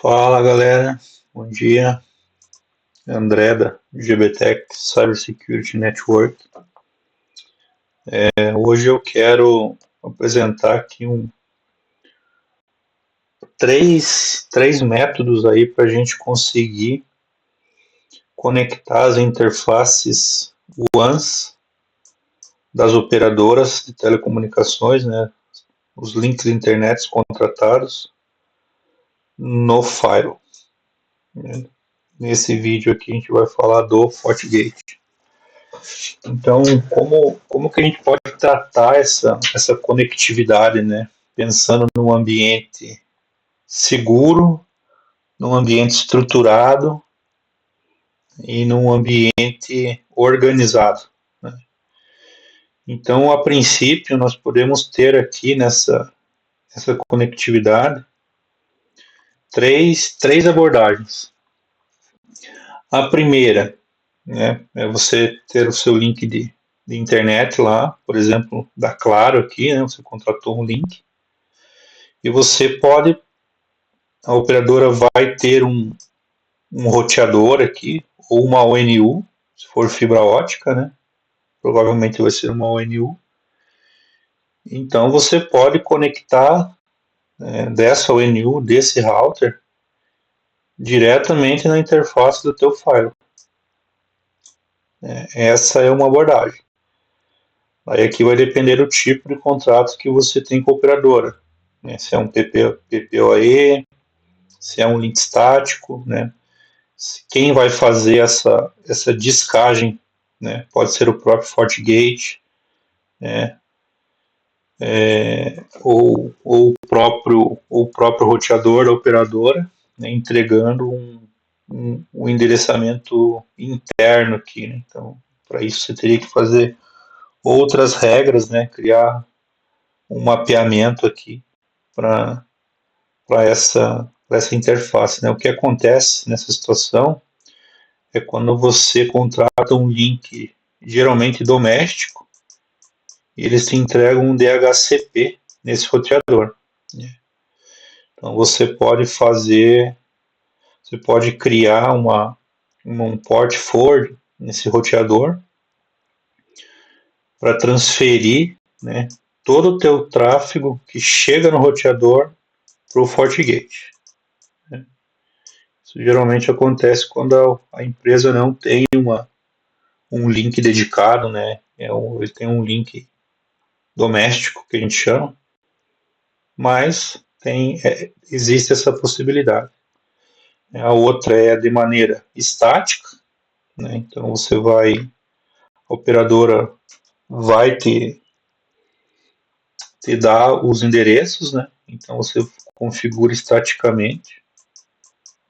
Fala galera, bom dia. André da GBTech Cybersecurity Network. Hoje eu quero apresentar aqui três métodos aí para a gente conseguir conectar as interfaces WANs das operadoras de telecomunicações, né, os links de internet contratados no Firewall. Nesse vídeo aqui a gente vai falar do FortiGate. Então, como que a gente pode tratar essa conectividade, né? Pensando num ambiente seguro, num ambiente estruturado e num ambiente organizado, né? Então, a princípio, nós podemos ter aqui essa conectividade três abordagens. A primeira, né, é você ter o seu link de internet lá, por exemplo, da Claro aqui, né, você contratou um link, e você pode, a operadora vai ter um roteador aqui, ou uma ONU, se for fibra ótica, né, provavelmente vai ser uma ONU, então você pode conectar dessa ONU, desse router, diretamente na interface do teu firewall. Essa é uma abordagem. Aí aqui vai depender do tipo de contrato que você tem com a operadora, né? Se é um PPOE, se é um link estático, né? Quem vai fazer essa discagem, né? Pode ser o próprio FortiGate, né? Ou o próprio roteador da operadora, né? Entregando um endereçamento interno aqui, né? Então, para isso você teria que fazer outras regras, né? Criar um mapeamento aqui para essa interface, né? O que acontece nessa situação é quando você contrata um link geralmente doméstico e eles te entregam um DHCP nesse roteador, né? Então você pode criar um port forward nesse roteador para transferir, né, todo o teu tráfego que chega no roteador para o FortiGate. Isso geralmente acontece quando a empresa não tem um link dedicado, né? Ele tem um link doméstico, que a gente chama, mas existe essa possibilidade. A outra é de maneira estática, né? Então a operadora vai te dar os endereços, né? Então você configura estaticamente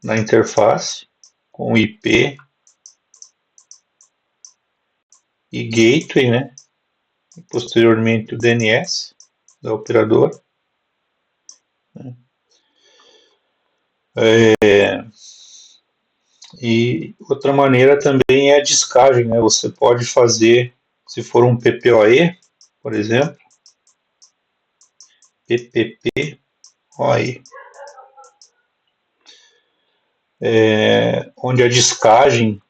na interface com IP e gateway, né? E posteriormente o DNS da operadora. E outra maneira também é a discagem, né? Você pode fazer, se for um PPOE, por exemplo, PPPoE, onde a discagem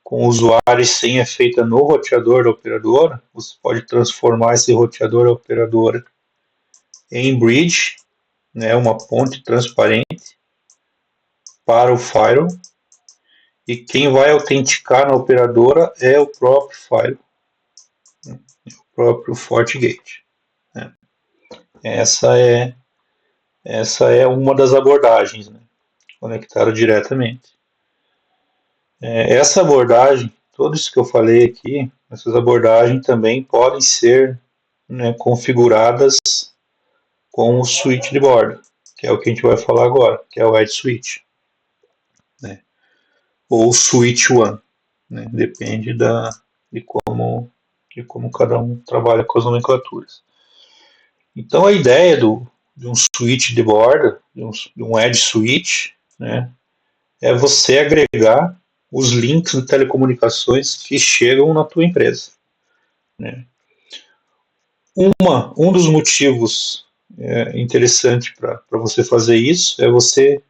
com o usuário e senha feita no roteador da operadora, você pode transformar esse roteador da operadora em bridge, né? Uma ponte transparente para o firewall, e quem vai autenticar na operadora é o próprio firewall, o próprio FortiGate, né? Essa é uma das abordagens, né? Conectado diretamente. Essa abordagem, tudo isso que eu falei aqui, essas abordagens também podem ser, né, configuradas com o switch de borda, que é o que a gente vai falar agora, que é o Edge Switch, né? Ou Switch One, né? Depende de como cada um trabalha com as nomenclaturas. Então a ideia de um switch de borda, de um Edge Switch, né, é você agregar os links de telecomunicações que chegam na tua empresa, né? Um dos motivos interessantes para você fazer isso é você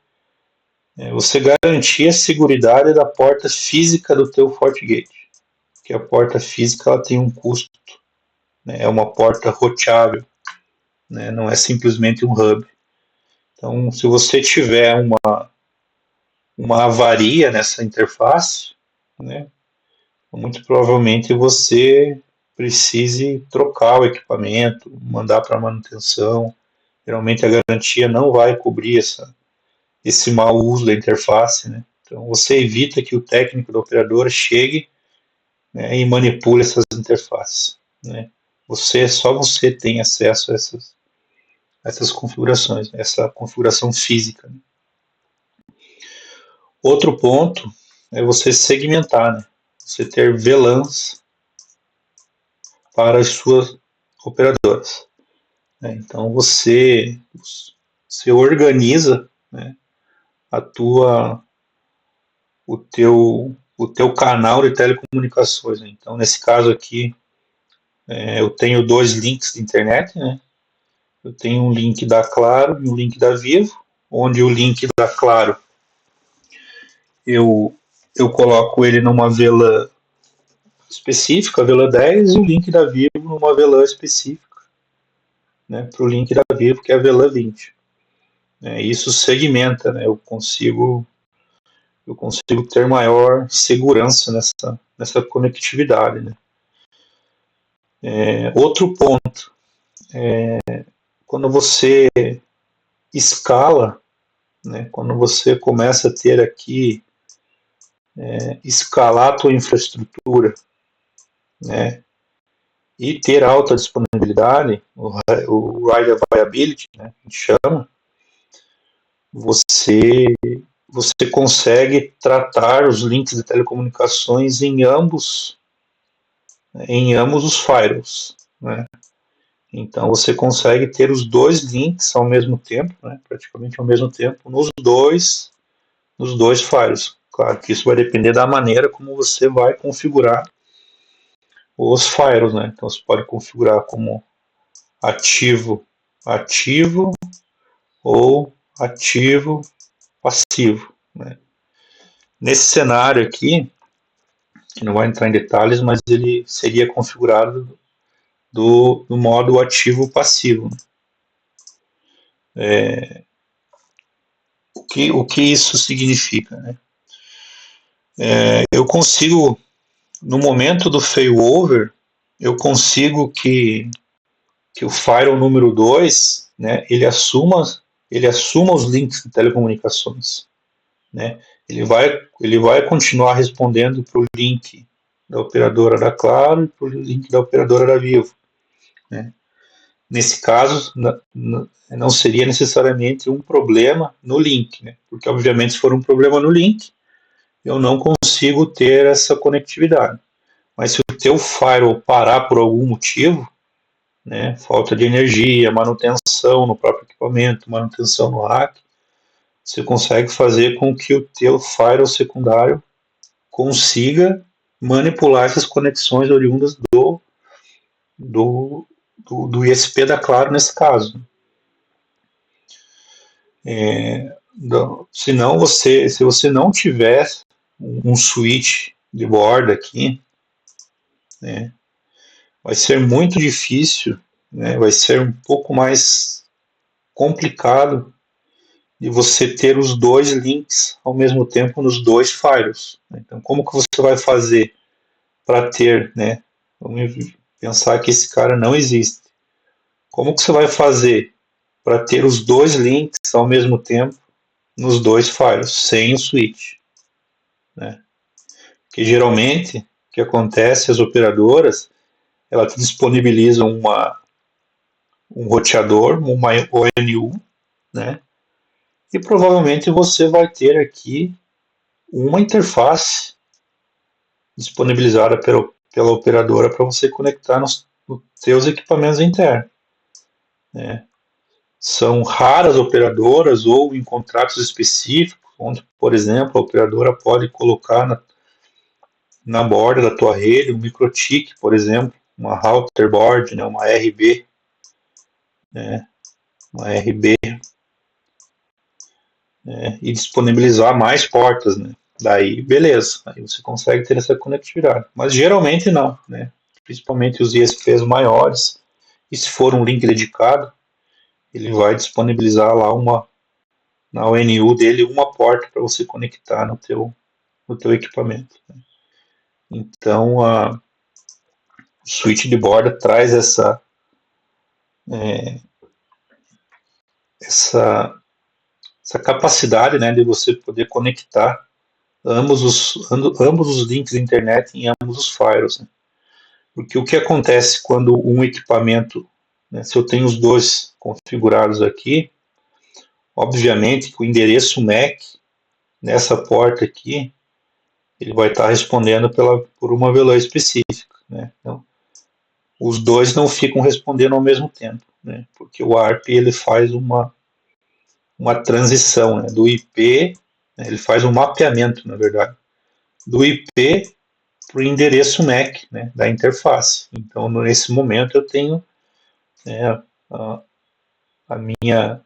você garantir a seguridade da porta física do teu FortiGate. Porque a porta física ela tem um custo, né? É uma porta roteável, né? Não é simplesmente um hub. Então, se você tiver uma avaria nessa interface, né? Muito provavelmente você precise trocar o equipamento, mandar para manutenção. Geralmente a garantia não vai cobrir esse mau uso da interface, né? Então você evita que o técnico da operadora chegue, né, e manipule essas interfaces, né? Só você tem acesso a essas configurações, essa configuração física, né? Outro ponto é você segmentar, né? Você ter VLANs para as suas operadoras, né? Então você organiza, né, a tua o teu canal de telecomunicações, né? Então nesse caso aqui eu tenho dois links de internet, né? Eu tenho um link da Claro e um link da Vivo, onde o link da Claro eu eu coloco ele numa VLAN específica, a VLAN 10, e o link da Vivo numa VLAN específica, né, para o link da Vivo, que é a VLAN 20. Isso segmenta, né, eu consigo ter maior segurança nessa conectividade, né. Outro ponto, quando você escala, né, quando você começa a ter aqui, escalar a tua infraestrutura, né, e ter alta disponibilidade, o reliability, né, a gente chama, você, você consegue tratar os links de telecomunicações em ambos os firewalls, né? Então você consegue ter os dois links ao mesmo tempo, né, praticamente ao mesmo tempo, nos dois firewalls. Claro que isso vai depender da maneira como você vai configurar os firewalls, né? Então você pode configurar como ativo, ativo ou ativo passivo, né? Nesse cenário aqui, que não vai entrar em detalhes, mas ele seria configurado do modo ativo passivo. O que isso significa, né? Eu consigo, no momento do failover, eu consigo que o firewall número 2, né, ele assuma os links de telecomunicações, né? Ele vai continuar respondendo para o link da operadora da Claro e para o link da operadora da Vivo, né? Nesse caso, não seria necessariamente um problema no link, né? Porque obviamente se for um problema no link, eu não consigo ter essa conectividade. Mas se o teu firewall parar por algum motivo, né, falta de energia, manutenção no próprio equipamento, manutenção no rack, você consegue fazer com que o teu firewall secundário consiga manipular essas conexões oriundas do ISP da Claro nesse caso. Se você não tiver um switch de borda aqui, né, vai ser muito difícil, né, vai ser um pouco mais complicado de você ter os dois links ao mesmo tempo nos dois firewalls. Então, como que você vai fazer para ter, né? Vamos pensar que esse cara não existe. Como que você vai fazer para ter os dois links ao mesmo tempo nos dois firewalls, sem o switch, né? Porque geralmente o que acontece, as operadoras, elas disponibilizam um roteador, uma ONU, né? E provavelmente você vai ter aqui uma interface disponibilizada pela operadora para você conectar nos seus equipamentos internos, né? São raras operadoras ou em contratos específicos, onde, por exemplo, a operadora pode colocar na borda da tua rede um microtik, por exemplo, uma router board, né, uma RB, né, uma RB, e disponibilizar mais portas, né? Daí, beleza, aí você consegue ter essa conectividade. Mas geralmente não, né? Principalmente os ISPs maiores, e se for um link dedicado, ele vai disponibilizar lá na ONU dele uma porta para você conectar no teu equipamento. Né? Então, o switch de borda traz essa, essa capacidade, né, de você poder conectar ambos os links de internet em ambos os firewalls. Né? Porque o que acontece quando um equipamento, né, se eu tenho os dois configurados aqui, obviamente que o endereço MAC nessa porta aqui, ele vai estar respondendo por uma VLAN específica. Né? Então, os dois não ficam respondendo ao mesmo tempo, né? Porque o ARP ele faz uma transição, né, do IP, né, ele faz um mapeamento, na verdade, do IP para o endereço MAC, né, da interface. Então, nesse momento, eu tenho, né, a minha,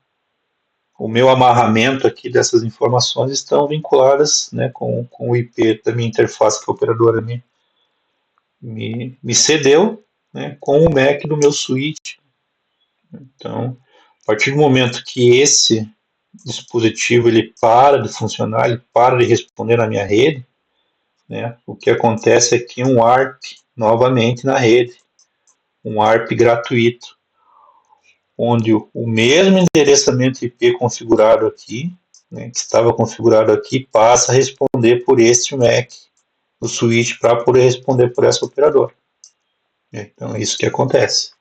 o meu amarramento aqui dessas informações estão vinculadas, né, com o IP da minha interface que a operadora me cedeu, né, com o MAC do meu switch. Então, a partir do momento que esse dispositivo ele para de funcionar, ele para de responder na minha rede, né, o que acontece é que um ARP novamente na rede, um ARP gratuito, onde o mesmo endereçamento IP configurado aqui, né, que estava configurado aqui, passa a responder por este MAC, o switch, para poder responder por essa operadora. Então é isso que acontece.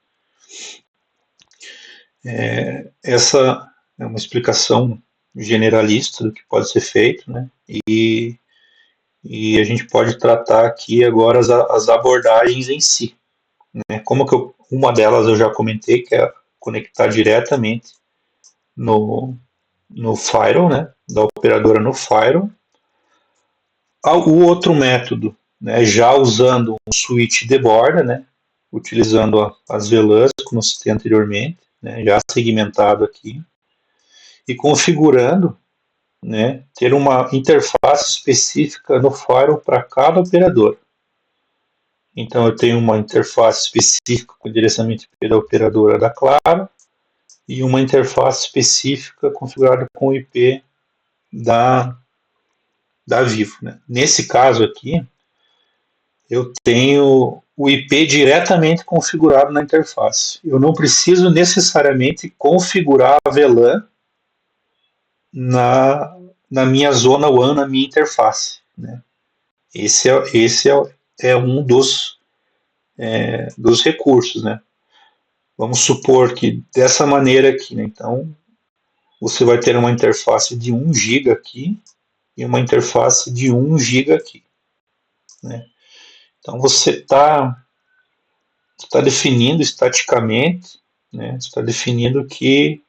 Essa é uma explicação generalista do que pode ser feito, né? E a gente pode tratar aqui agora as abordagens em si. Né? Como que uma delas eu já comentei, que é conectar diretamente no firewall, né? Da operadora no firewall. O outro método, né? Já usando um switch de borda, né? Utilizando as VLANs, como eu citei anteriormente, né? Já segmentado aqui, e configurando, né, ter uma interface específica no firewall para cada operador. Então, eu tenho uma interface específica com o endereçamento IP da operadora da Claro e uma interface específica configurada com o IP da Vivo. Né? Nesse caso aqui, eu tenho o IP diretamente configurado na interface. Eu não preciso necessariamente configurar a VLAN na minha zona WAN, na minha interface. Né? Esse é um dos recursos. Né? Vamos supor que dessa maneira aqui, né? Então, você vai ter uma interface de 1 GB aqui e uma interface de 1 GB aqui. Né? Então, você está definindo estaticamente, né? Está definindo que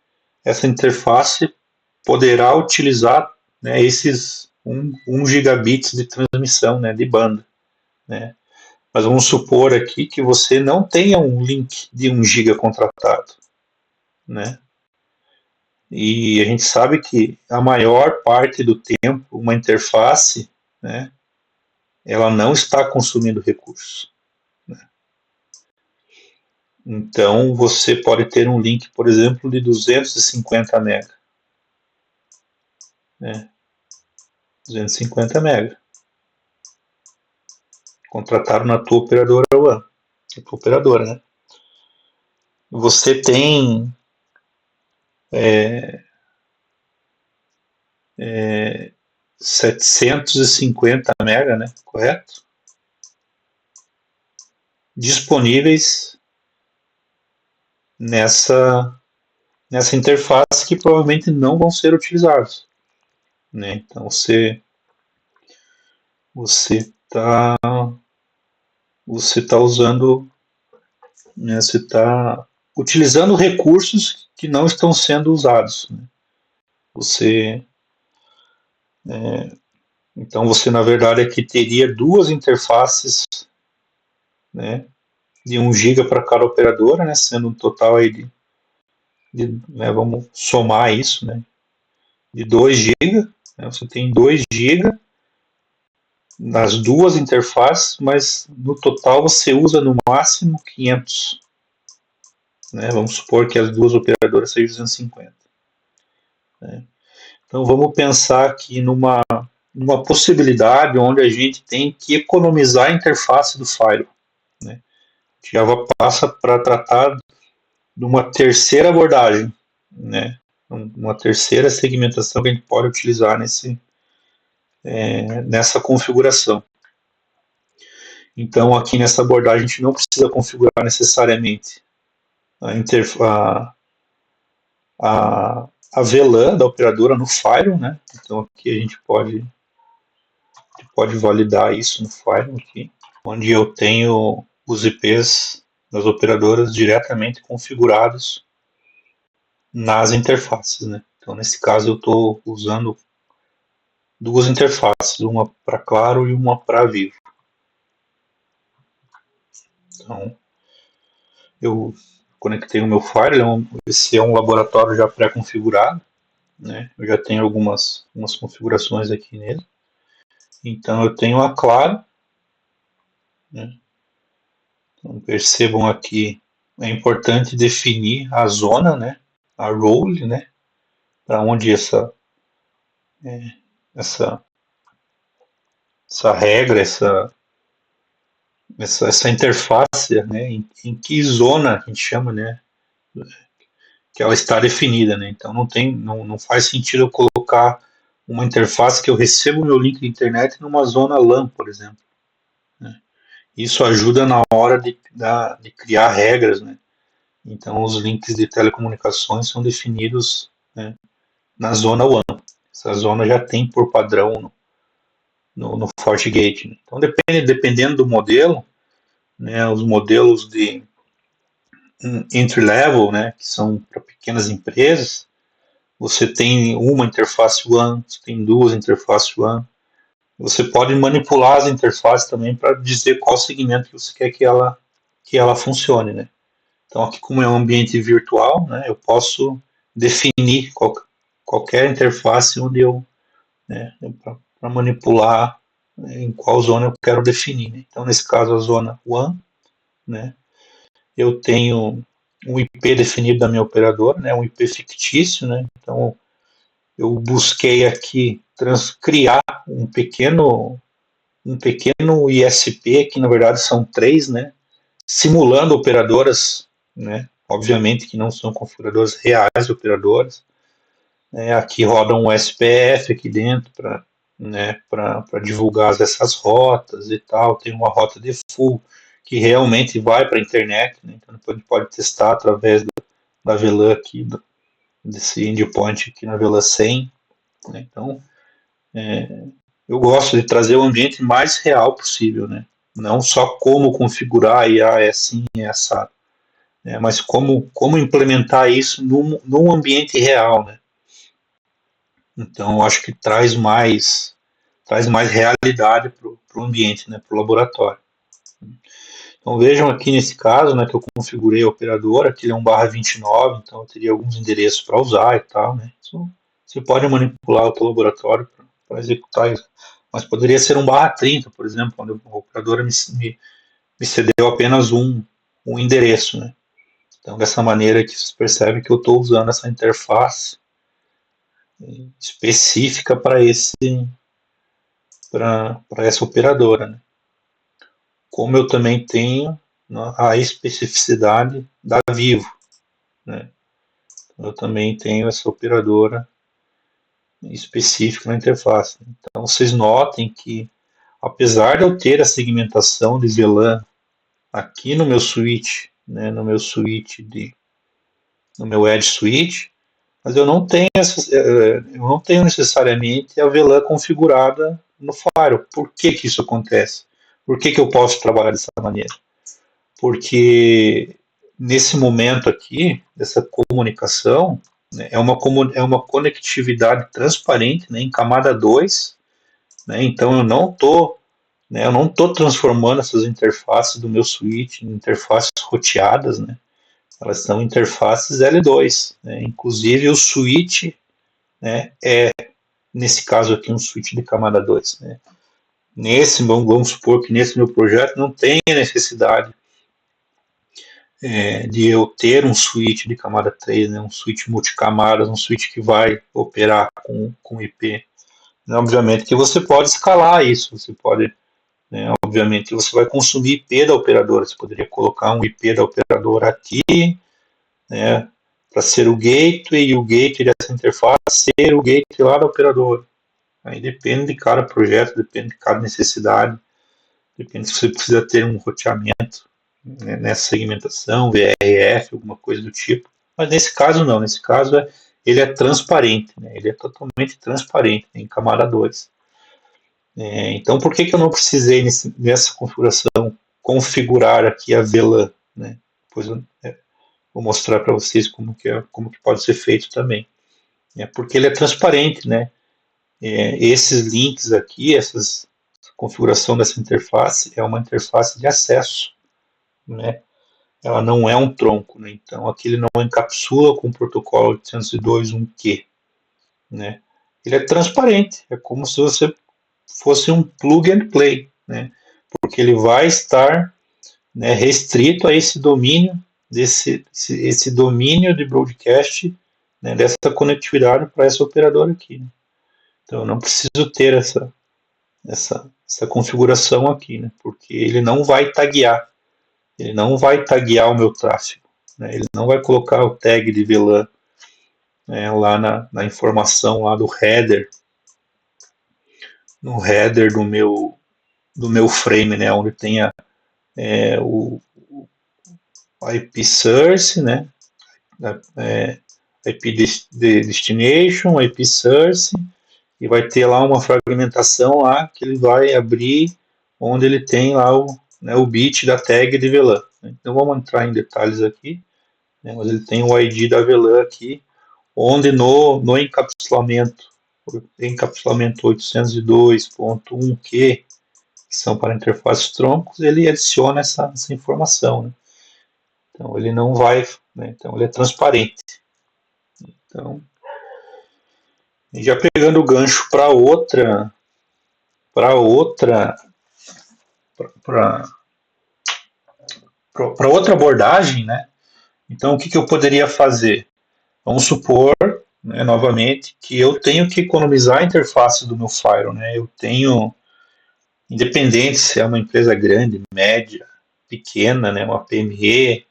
essa interface poderá utilizar, né, esses 1 gigabits de transmissão, né, de banda. Né? Mas vamos supor aqui que você não tenha um link de 1 GB contratado. Né? E a gente sabe que a maior parte do tempo uma interface, né, ela não está consumindo recursos. Né? Então você pode ter um link, por exemplo, de 250 MB. Né? 250 MB. Contrataram na tua operadora WAN. Na tua operadora, né? Você tem 750 MB, né? Correto? Disponíveis nessa interface que provavelmente não vão ser utilizados. Né? Então você está usando, né, você está utilizando recursos que não estão sendo usados. Né? Você então você na verdade aqui teria duas interfaces, né, de 1 GB para cada operadora, né, sendo um total aí né, vamos somar isso, né, de 2 GB, né? Você tem 2 GB nas duas interfaces, mas no total você usa no máximo 500. Né? Vamos supor que as duas operadoras sejam 250. Né? Então vamos pensar aqui numa possibilidade onde a gente tem que economizar a interface do Firewall. Né? A gente já passa para tratar de uma terceira abordagem, né? Uma terceira segmentação que a gente pode utilizar nessa configuração. Então, aqui nessa abordagem, a gente não precisa configurar necessariamente a VLAN da operadora no Firewall, né? Então, aqui a gente pode validar isso no Firewall aqui, onde eu tenho os IPs das operadoras diretamente configurados nas interfaces, né? Então, nesse caso, eu estou usando duas interfaces, uma para Claro e uma para Vivo. Então, eu conectei o meu Firewall, esse é um laboratório já pré-configurado, né? Eu já tenho algumas configurações aqui nele. Então, eu tenho a Claro, né? Então, percebam aqui, é importante definir a zona, né? A role, né? Para onde essa regra, essa interface, né? Em que zona a gente chama, né? Que ela está definida, né? Então não faz sentido eu colocar uma interface que eu recebo o meu link de internet numa zona LAN, por exemplo. Né? Isso ajuda na hora de criar regras, né? Então os links de telecomunicações são definidos, né, na zona WAN. Essa zona já tem por padrão no FortiGate. Né? Então dependendo do modelo, né, os modelos de entry level, né, que são para pequenas empresas, você tem uma interface WAN, você tem duas interfaces WAN. Você pode manipular as interfaces também para dizer qual segmento que você quer que ela funcione, né? Então aqui como é um ambiente virtual, né, eu posso definir qualquer interface onde né, para manipular, né, em qual zona eu quero definir. Né? Então nesse caso a zona WAN, né, eu tenho um IP definido da minha operadora, né, um IP fictício, né? Então eu busquei aqui criar um pequeno ISP, que na verdade são 3, né, simulando operadoras, né, obviamente que não são configuradoras reais de operadoras. Né, aqui roda um SPF aqui dentro para, né, para divulgar essas rotas e tal. Tem uma rota default que realmente vai para a internet, né, então a gente pode testar através da VLAN aqui, desse endpoint aqui na VLAN 100. Né, então, eu gosto de trazer o ambiente mais real possível, né? Não só como configurar e é assim, é assado, né? Mas como implementar isso num ambiente real, né? Então, eu acho que traz mais realidade para o ambiente, né? Para o laboratório. Então, vejam aqui nesse caso, né? Que eu configurei a operadora, que ele é um /29, então eu teria alguns endereços para usar e tal, né? Isso, você pode manipular o teu laboratório para executar isso. Mas poderia ser um /30, por exemplo, onde a operadora me cedeu apenas um endereço. Né? Então, dessa maneira que vocês percebem que eu estou usando essa interface específica para essa operadora. Né? Como eu também tenho, né, a especificidade da Vivo. Né? Eu também tenho essa operadora específica na interface. Então, vocês notem que, apesar de eu ter a segmentação de VLAN aqui no meu switch, né, no meu Edge switch, mas eu não tenho necessariamente a VLAN configurada no Firewall. Por que isso acontece? Por que eu posso trabalhar dessa maneira? Porque nesse momento aqui, dessa comunicação, né, é uma conectividade transparente, né, em camada 2, né, então eu não estou transformando essas interfaces do meu switch em interfaces roteadas, né? Elas são interfaces L2, né? Inclusive o switch, né, é, nesse caso aqui, um switch de camada 2. Né. Vamos supor que nesse meu projeto não tem necessidade de eu ter um switch de camada 3, né, um switch multicamadas, um switch que vai operar com IP. Obviamente que você pode escalar isso, você pode, né, obviamente você vai consumir IP da operadora, você poderia colocar um IP da operadora aqui, né, para ser o gateway, e o gateway dessa interface ser o gateway lá da operadora. Aí depende de cada projeto, depende de cada necessidade, depende se você precisa ter um roteamento, né, nessa segmentação, VRF, alguma coisa do tipo. Mas nesse caso não, nesse caso ele é transparente, né, ele é totalmente transparente, em camada 2. Então, por que eu não precisei nessa configuração configurar aqui a VLAN? Né? Depois eu vou mostrar para vocês como que pode ser feito também. Porque ele é transparente, né? Esses links aqui, essa configuração dessa interface é uma interface de acesso, né? Ela não é um tronco, né? Então aqui ele não encapsula com o protocolo 802.1q, né? Ele é transparente, é como se você fosse um plug and play, né? Porque ele vai estar, né, restrito a esse domínio, esse domínio de broadcast, né, dessa conectividade para essa operadora aqui. Né? Então eu não preciso ter essa configuração aqui, né, porque ele não vai taguear, o meu tráfego, né, ele não vai colocar o tag de VLAN, né, lá na informação lá do header, no header do meu frame, né, onde tem o IP source, né, IP destination, IP source, e vai ter lá uma fragmentação lá que ele vai abrir, onde ele tem lá o bit da tag de VLAN. Então vamos entrar em detalhes aqui, né, mas ele tem o ID da VLAN aqui, onde no encapsulamento 802.1q, que são para interfaces troncos, ele adiciona essa informação. Né? Então ele não vai, né? Então ele é transparente. Então, já pegando o gancho para outra abordagem, né? Então o que eu poderia fazer? Vamos supor, né, novamente, que eu tenho que economizar a interface do meu firewall, né? Eu tenho, independente se é uma empresa grande, média, pequena, né, uma PME,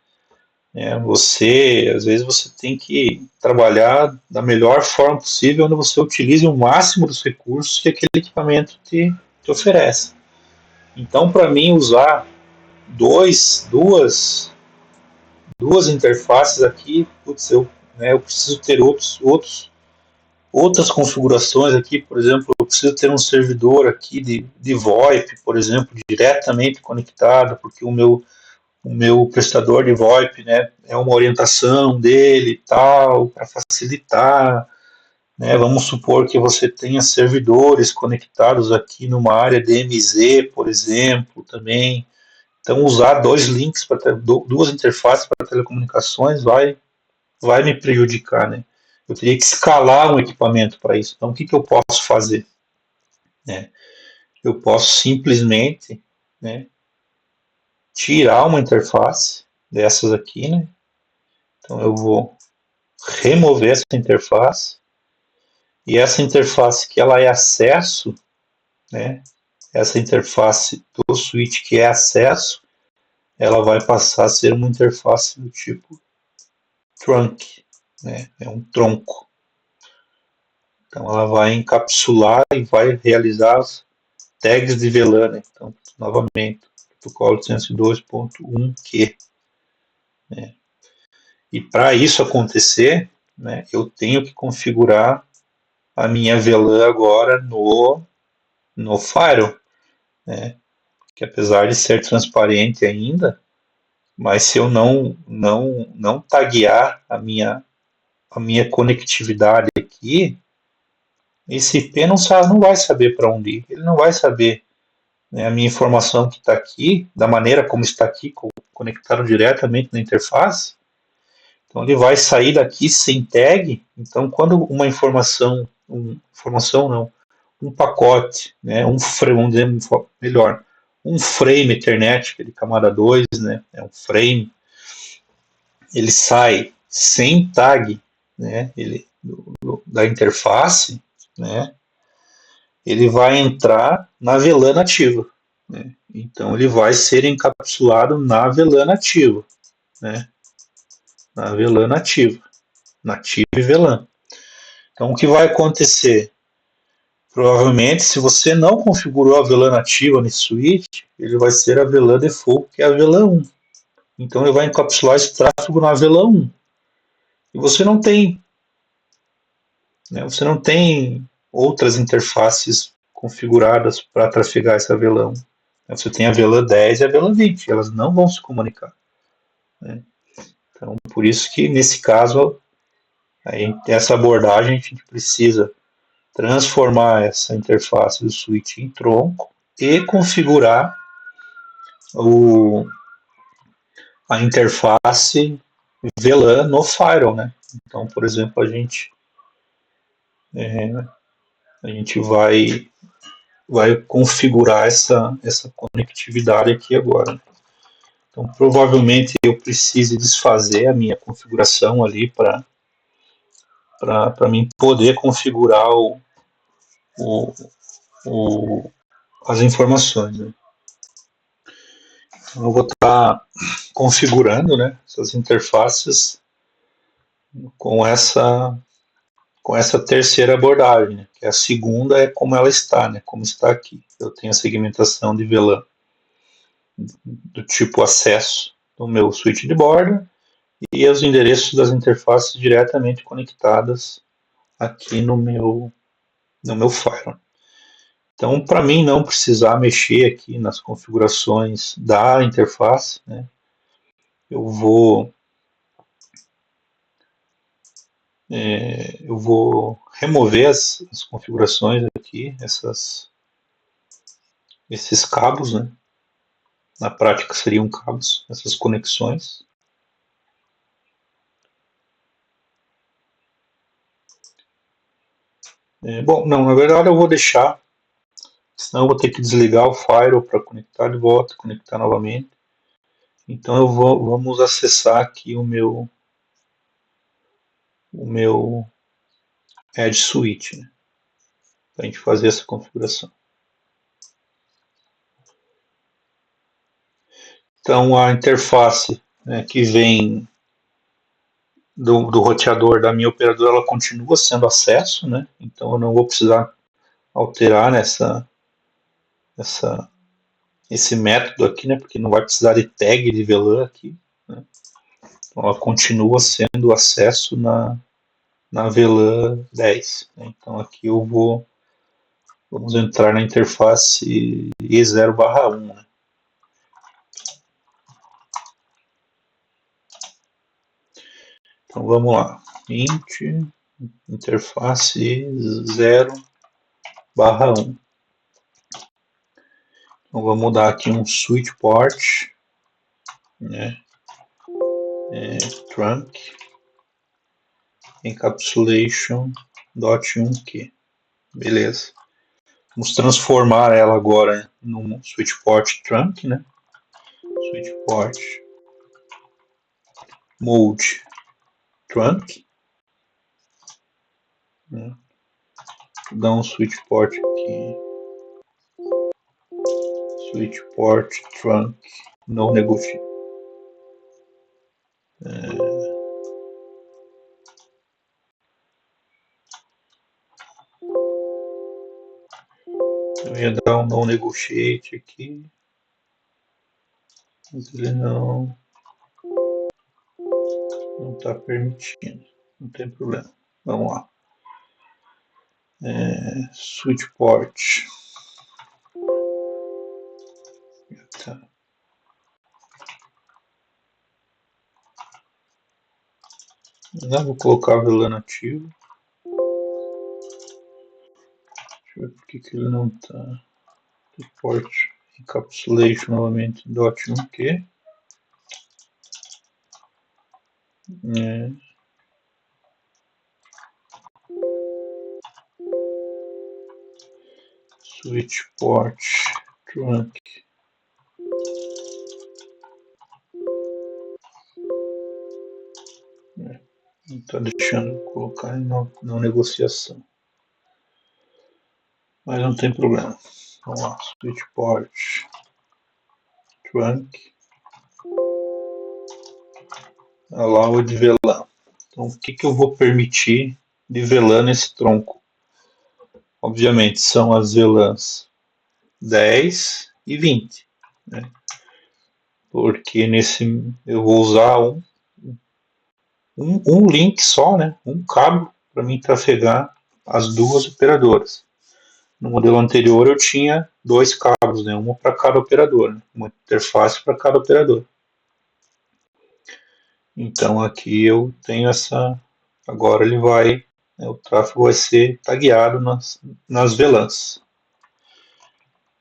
às vezes você tem que trabalhar da melhor forma possível, onde você utilize o máximo dos recursos que aquele equipamento te oferece. Então, para mim, usar duas interfaces aqui, eu preciso ter outras configurações aqui. Por exemplo, eu preciso ter um servidor aqui de VoIP, por exemplo, diretamente conectado, porque o meu prestador de VoIP, né, é uma orientação dele e tal, para facilitar. Né, vamos supor que você tenha servidores conectados aqui numa área DMZ, por exemplo, também. Então, usar dois links, duas interfaces para telecomunicações vai me prejudicar. Né? Eu teria que escalar um equipamento para isso. Então, o que eu posso fazer? Eu posso simplesmente, né, tirar uma interface dessas aqui, né? Então eu vou remover essa interface, e essa interface que ela é acesso, né? Essa interface do switch que é acesso, ela vai passar a ser uma interface do tipo trunk, né? É um tronco. Então ela vai encapsular e vai realizar as tags de VLAN, né? Então, novamente, protocolo 802.1q. Né? E para isso acontecer, né, eu tenho que configurar a minha VLAN agora no firewall, né, que apesar de ser transparente ainda, mas se eu não taguear a minha conectividade aqui, esse IP não vai saber para onde ir, ele não vai saber, né, a minha informação que está aqui, da maneira como está aqui, conectado diretamente na interface. Então ele vai sair daqui sem tag. Então quando uma informação, informação não, um pacote, né, vamos dizer melhor, um frame Ethernet, aquele camada 2, né, é um frame, ele sai sem tag, né, da interface, né, ele vai entrar na VLAN nativa, né, então ele vai ser encapsulado na VLAN nativa, né, na VLAN nativa, nativa e VLAN. Então o que vai acontecer? Provavelmente, se você não configurou a VLAN nativa nesse switch, ele vai ser a VLAN default, que é a VLAN 1. Então ele vai encapsular esse tráfego na VLAN 1. E você não tem outras interfaces configuradas para trafegar essa VLAN 1. Você tem a VLAN 10 e a VLAN 20, elas não vão se comunicar, né? Então, por isso que nesse caso, essa abordagem a gente precisa transformar essa interface do switch em tronco e configurar a interface VLAN no firewall, né? Então, por exemplo, a gente vai configurar essa conectividade aqui agora. Então, provavelmente eu precise desfazer a minha configuração ali para mim poder configurar o, as informações, né? Então, eu vou estar configurando, né, essas interfaces com essa terceira abordagem, né, que a segunda é como ela está, né, como está aqui. Eu tenho a segmentação de VLAN do tipo acesso no meu switch de borda e os endereços das interfaces diretamente conectadas aqui no meu firewall. Então, para mim não precisar mexer aqui nas configurações da interface, né, eu vou remover as configurações aqui, esses cabos, né? Na prática seriam cabos, essas conexões. Bom, não, na verdade eu vou deixar, senão eu vou ter que desligar o firewall para conectar de volta, conectar novamente. Então vamos acessar aqui o meu Edge Switch, né? Para a gente fazer essa configuração. Então a interface, né, que vem do roteador da minha operadora, ela continua sendo acesso, né? Então eu não vou precisar alterar esse método aqui, né? Porque não vai precisar de tag de VLAN aqui, né? Então ela continua sendo acesso na VLAN 10, né? Então aqui vamos entrar na interface E0/1, né? Então vamos lá, int interface 0/1. Então vamos dar aqui um switch port, né? Trunk encapsulation.1q. Beleza. Vamos transformar ela agora num switch port trunk, né? Switch port mode trunk, né? Vou dar um switch port aqui, switch port trunk no negotiate. Eu ia dar um no negotiate aqui, mas ele não está permitindo. Não tem problema. Vamos lá. Switch port. Tá. Não vou colocar a VLAN nativo. Deixa eu ver por que ele não está. Port encapsulation novamente .1q. É, switch port trunk. Não está deixando eu colocar em não negociação. Mas não tem problema. Vamos lá, switch port trunk. Allow de VLAN. Então, o que eu vou permitir de VLAN nesse tronco? Obviamente, são as VLANs 10 e 20. Né? Porque nesse eu vou usar um link só, né? Um cabo para mim trafegar as duas operadoras. No modelo anterior eu tinha dois cabos, né? Uma para cada operador, né? Uma interface para cada operador. Então aqui eu tenho essa. Agora ele vai. Né, o tráfego vai ser tagueado nas VLANs.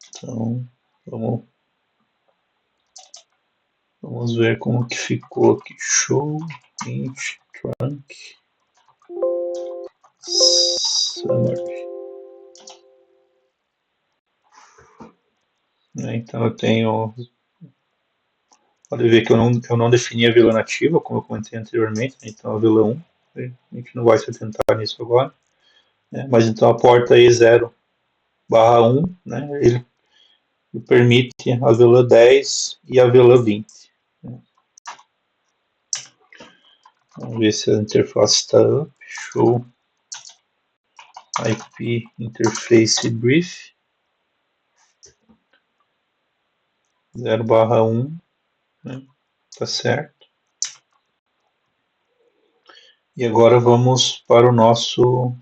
Então vamos ver como que ficou aqui. Show int trunk summary. Então eu tenho. Pode ver que eu não defini a VLAN nativa, como eu comentei anteriormente. Né? Então a VLAN 1. A gente não vai se atentar nisso agora. Né? Mas então a porta E0/1, né? Ele permite a VLAN 10 e a VLAN 20. Vamos ver se a interface está up. Show IP interface brief 0/1, né? Tá certo. E agora vamos para o nosso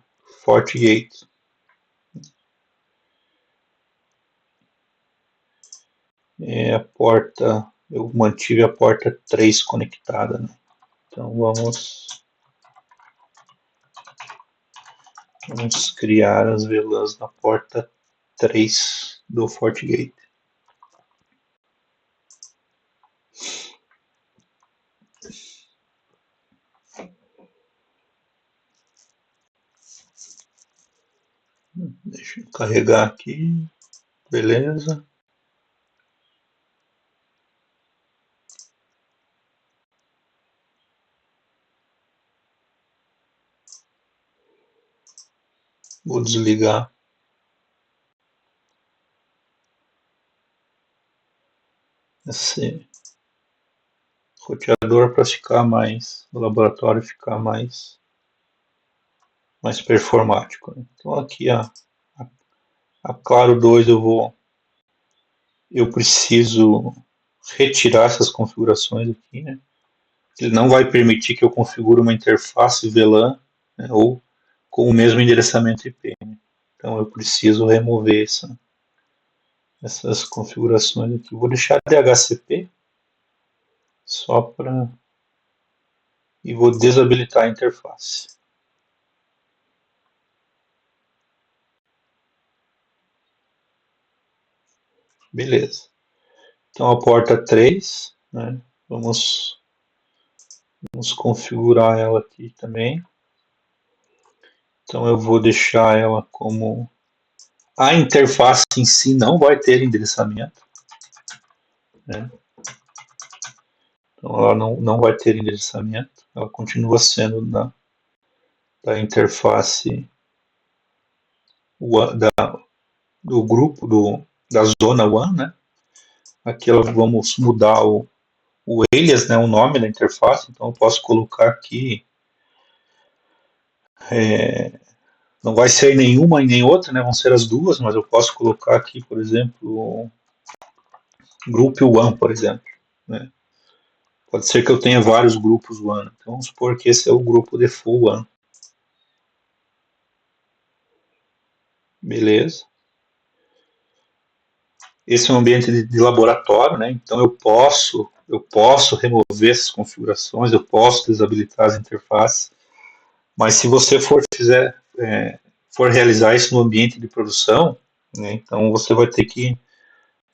FortiGate. A porta, eu mantive a porta 3 conectada, né? Então vamos criar as VLANs na porta 3 do FortiGate. Deixa eu carregar aqui. Beleza. Vou desligar esse roteador para ficar mais, o laboratório ficar mais performático. Né? Então aqui a Claro 2 eu preciso retirar essas configurações aqui, né? Ele não vai permitir que eu configure uma interface VLAN, né, ou com o mesmo endereçamento IP. Né? Então eu preciso remover essas configurações aqui. Vou deixar DHCP só para e vou desabilitar a interface. Beleza. Então a porta 3, né, vamos configurar ela aqui também. Então eu vou deixar ela como a interface em si não vai ter endereçamento, né? Então ela não vai ter endereçamento, ela continua sendo da interface do grupo da zona WAN, né? Aqui vamos mudar o alias, né, o nome da interface, então eu posso colocar aqui, não vai ser nenhuma e nem outra, né, vão ser as duas, mas eu posso colocar aqui, por exemplo, Group One, por exemplo, né. Pode ser que eu tenha vários grupos One, então vamos supor que esse é o grupo default One. Beleza. Esse é um ambiente de laboratório, né, então eu posso remover essas configurações, eu posso desabilitar as interfaces, mas se você for realizar isso no ambiente de produção, né, então você vai ter que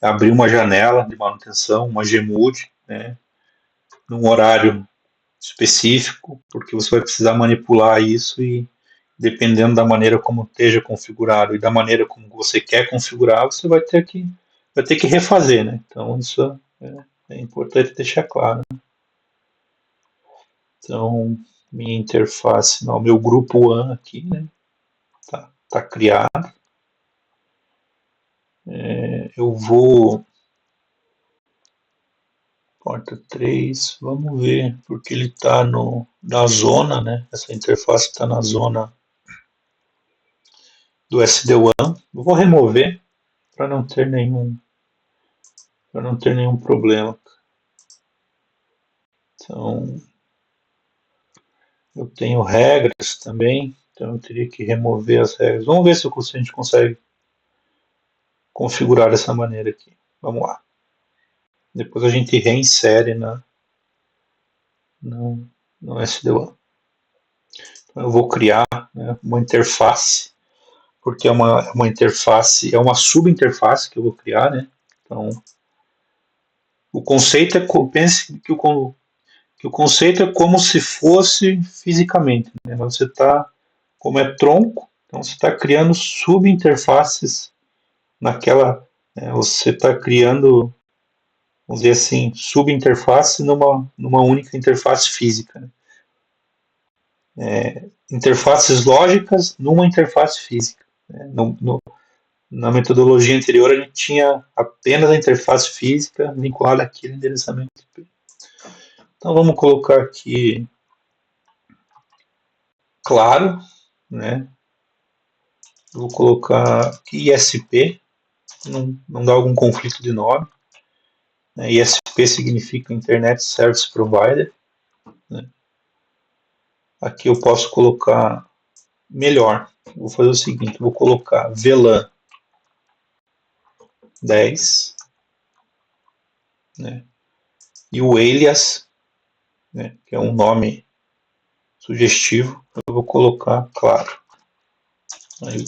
abrir uma janela de manutenção, uma gmod, né, num horário específico, porque você vai precisar manipular isso e dependendo da maneira como esteja configurado e da maneira como você quer configurar, você vai ter que refazer, né? Então isso é importante deixar claro. Então minha interface, não, meu grupo WAN aqui, né? Tá criado. Eu vou porta 3, vamos ver, porque ele está na zona, né? Essa interface está na zona do SD-WAN. Eu vou remover para não ter nenhum problema. Então, eu tenho regras também, então eu teria que remover as regras. Vamos ver se a gente consegue configurar dessa maneira aqui. Vamos lá. Depois a gente reinsere no SD-WAN. Então, eu vou criar, né, uma interface, porque é uma interface, é uma subinterface que eu vou criar, né? Então, o conceito é, pense que o conceito é como se fosse fisicamente, né? Você está, como é tronco, então você está criando subinterfaces naquela, você está criando, vamos dizer assim, subinterface numa única interface física, né? Interfaces lógicas numa interface física, né? Na metodologia anterior a gente tinha apenas a interface física vinculada àquele endereçamento IP. Então vamos colocar aqui claro, né? Vou colocar aqui ISP, não dá algum conflito de nome. Né? ISP significa Internet Service Provider. Né? Aqui eu posso colocar melhor. Vou fazer o seguinte, vou colocar VLAN 10, né? E o alias, né? Que é um nome sugestivo, eu vou colocar claro. Aí,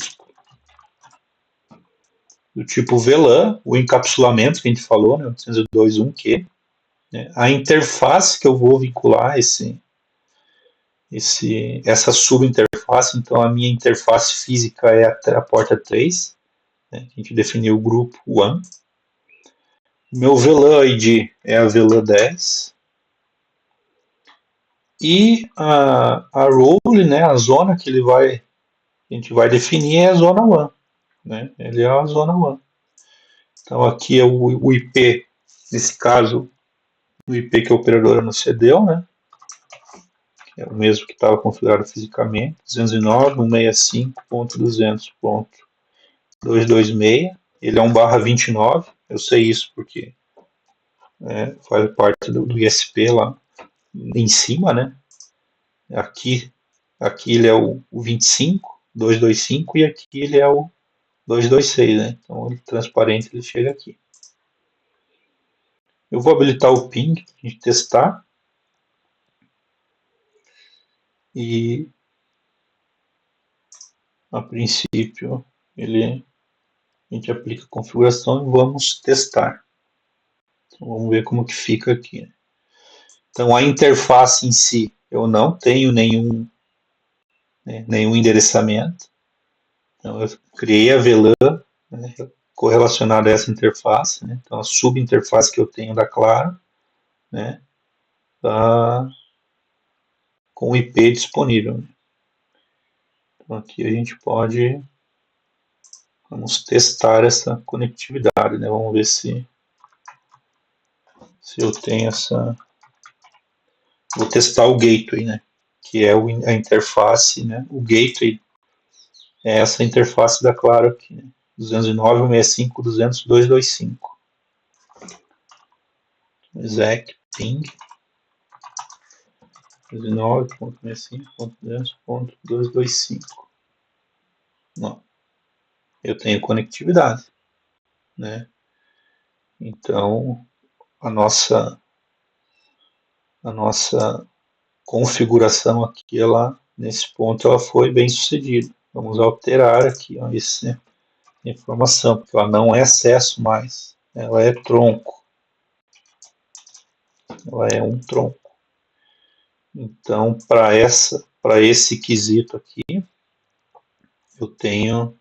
do tipo VLAN, o encapsulamento que a gente falou, né? 802.1Q. Né? A interface que eu vou vincular essa subinterface, então a minha interface física é a porta 3, né? A gente definiu o grupo WAN. Meu VLAN ID é a VLAN 10. E a role, né, a zona que a gente vai definir é a zona WAN. Né? Ele é a zona WAN. Então aqui é o IP, nesse caso, o IP que a operadora nos cedeu, né? É o mesmo que estava configurado fisicamente, 209.165.200.226. Ele é um /29, eu sei isso porque faz parte do ISP lá em cima, né? Aqui ele é o 25.225 e aqui ele é o 226, né? Então ele transparente, ele chega aqui. Eu vou habilitar o ping para a gente testar. E a princípio a gente aplica a configuração e vamos testar. Então, vamos ver como que fica aqui. Então a interface em si, eu não tenho nenhum endereçamento. Então eu criei a VLAN, né, correlacionada a essa interface. Né? Então a subinterface que eu tenho da Claro, né, tá com o IP disponível. Então aqui a gente vamos testar essa conectividade, né? Vamos ver se eu tenho essa. Vou testar o gateway, né? Que é a interface, né? O gateway é essa interface da Claro aqui, né? 209.165.200.225. Exec ping 209.165.200.225. Não, eu tenho conectividade, né? Então a nossa configuração aqui, nesse ponto, ela foi bem sucedida. Vamos alterar aqui essa informação, porque ela não é acesso mais, ela é tronco. Ela é um tronco. Então, para esse quesito aqui, eu tenho,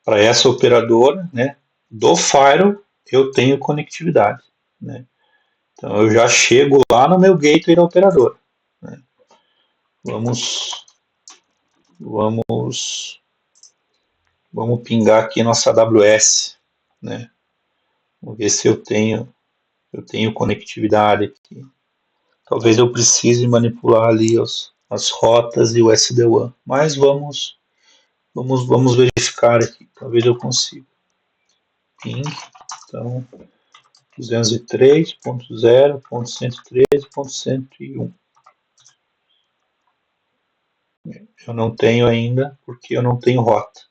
para essa operadora, né, do Firewall, eu tenho conectividade, né? Então, eu já chego lá no meu gateway da operadora, né? Vamos, vamos, vamos pingar aqui nossa AWS, né? Vamos ver se eu tenho conectividade aqui. Talvez eu precise manipular ali as rotas e o SD-WAN, mas vamos verificar aqui. Talvez eu consiga. Ping, então 203.0.113.101. Eu não tenho ainda porque eu não tenho rota,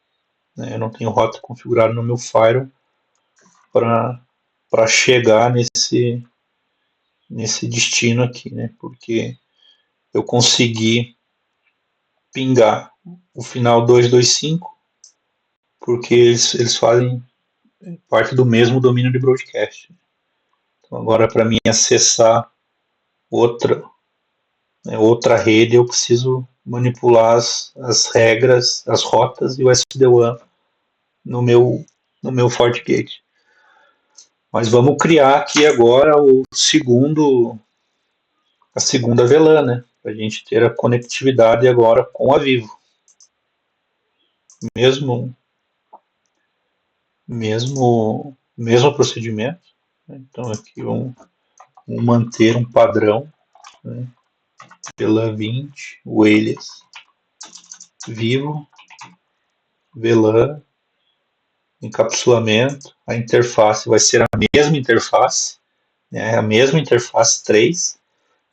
né? Eu não tenho rota configurada no meu firewall para chegar nesse destino aqui, né? Porque eu consegui pingar o final 225 porque eles fazem parte do mesmo domínio de broadcast. Então, agora, para mim acessar outra, outra rede, eu preciso manipular as regras, as rotas e o SD-WAN no meu FortiGate. Mas vamos criar aqui agora a segunda VLAN, né? Para a gente ter a conectividade agora com a Vivo. Mesmo, mesmo procedimento. Né? Então aqui vamos manter um padrão, né? VLAN 20, o alias Vivo, VLAN, encapsulamento, a interface vai ser a mesma interface, né? A mesma interface 3.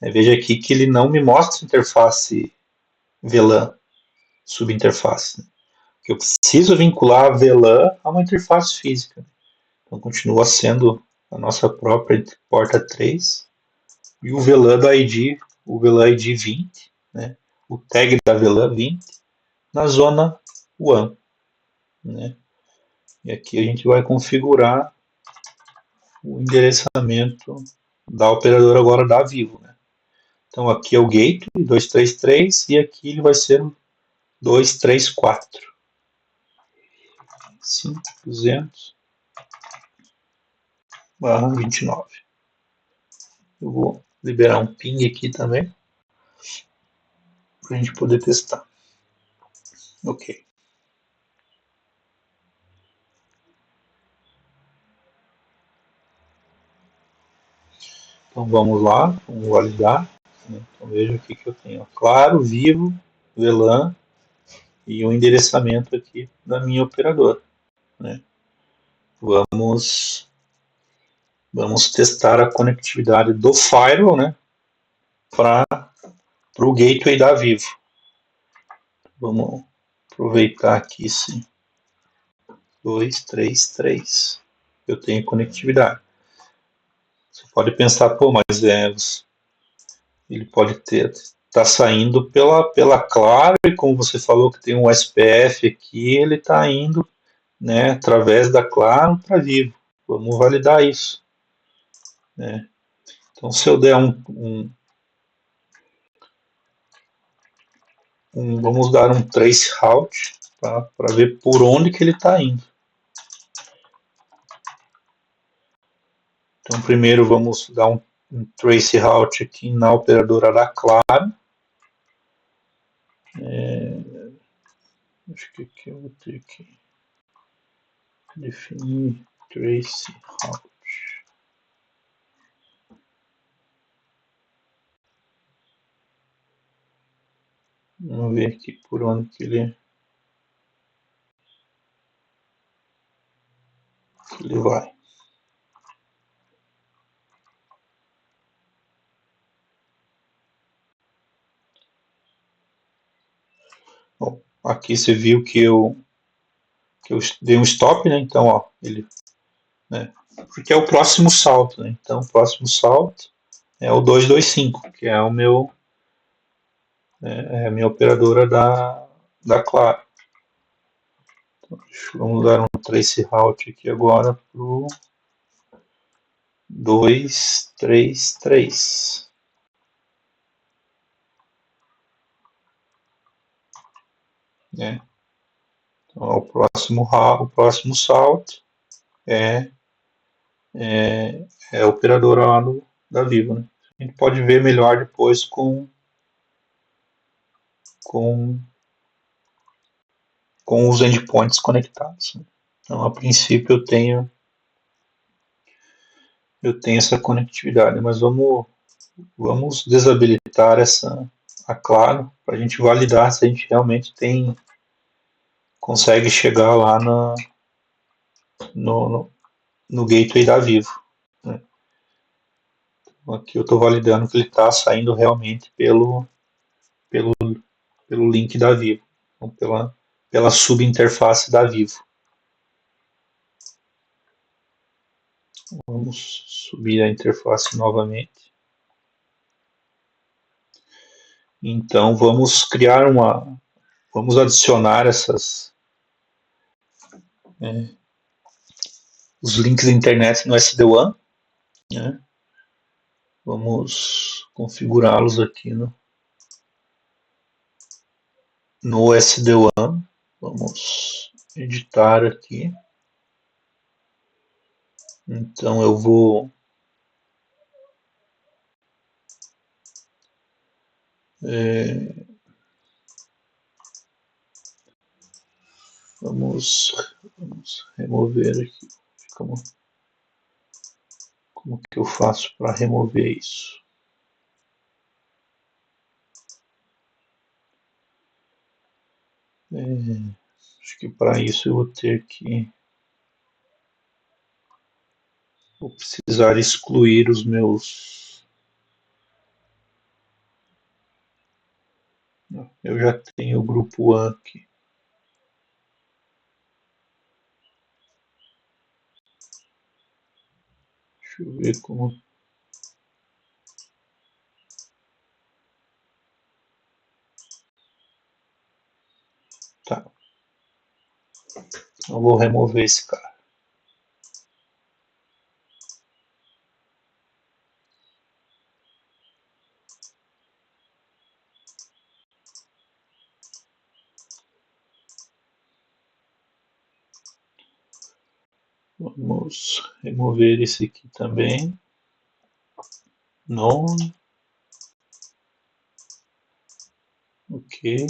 Né? Veja aqui que ele não me mostra interface VLAN, subinterface. Né? Eu preciso vincular a VLAN a uma interface física. Então continua sendo a nossa própria porta 3 e o VLAN do ID, o VLAN ID 20, né? O tag da VLAN 20 na zona WAN, né? E aqui a gente vai configurar o endereçamento da operadora agora da Vivo, né? Então aqui é o gateway 233 e aqui ele vai ser 234. 5.200/29. Eu vou liberar um ping aqui também para a gente poder testar. Ok. Então vamos lá, vamos validar. Então veja aqui que eu tenho Claro, Vivo, VLAN e o endereçamento aqui da minha operadora, né? Vamos testar a conectividade do firewall, né, para o gateway da Vivo. Vamos aproveitar aqui esse 233. Eu tenho conectividade. Você pode pensar, pô, mas ele pode tá saindo pela Claro e como você falou que tem um SPF aqui, ele está indo, né, através da Claro para Vivo. Vamos validar isso, né? Então se eu der vamos dar um trace route para ver por onde que ele está indo. Então primeiro vamos dar um trace route aqui na operadora da Claro. Acho que aqui eu vou ter que definir trace route. Vamos ver aqui por onde que ele vai. Bom, aqui você viu que eu dei um stop, né? Então, ó, ele, né? Porque é o próximo salto, né? Então, o próximo salto é o 225, que é a minha operadora da Claro. Então, vamos dar um trace route aqui agora para o 233. né? Então, o próximo salto é, é a operadora lá da Vivo, né? A gente pode ver melhor depois com, com os endpoints conectados, né? Então, a princípio, eu tenho essa conectividade, mas vamos desabilitar a Claro para a gente validar se a gente realmente consegue chegar lá no, no, no gateway da Vivo, né? Então, aqui eu estou validando que ele está saindo realmente pelo, pelo link da Vivo, então pela subinterface da Vivo. Vamos subir a interface novamente. Então vamos adicionar os links da internet no SD-WAN, né? Vamos configurá-los aqui no SD-WAN. Vamos editar aqui. Então eu vou vamos remover aqui. Como que eu faço para remover isso? Acho que para isso eu vou precisar excluir os meus. Eu já tenho o grupo WAN aqui. Deixa eu ver como. Tá. Eu vou remover esse cara. Vamos remover esse aqui também. Nome. Ok.